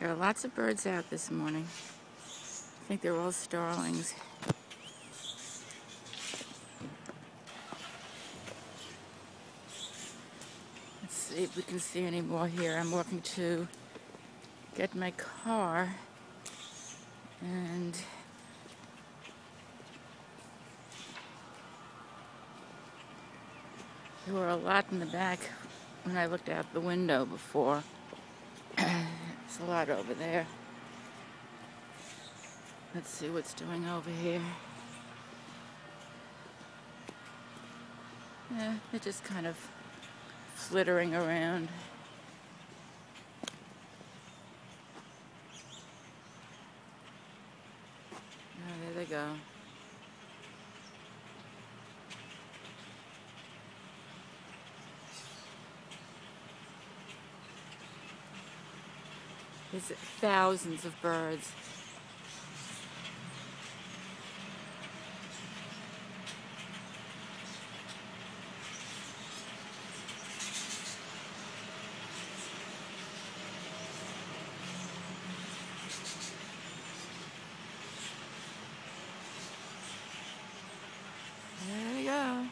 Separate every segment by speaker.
Speaker 1: There are lots of birds out this morning. I think they're all starlings. Let's see if we can see any more here. I'm walking to get my car, and there were a lot in the back when I looked out the window before. There's a lot over there. Let's see what's doing over here. Yeah, they're just kind of flittering around. Oh, there they go. There's thousands of birds. There you go.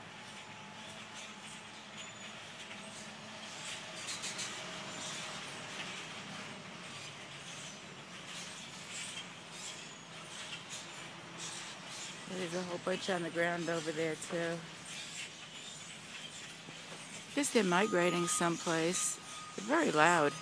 Speaker 1: There's a whole bunch on the ground over there too. I guess they're migrating someplace. They're very loud.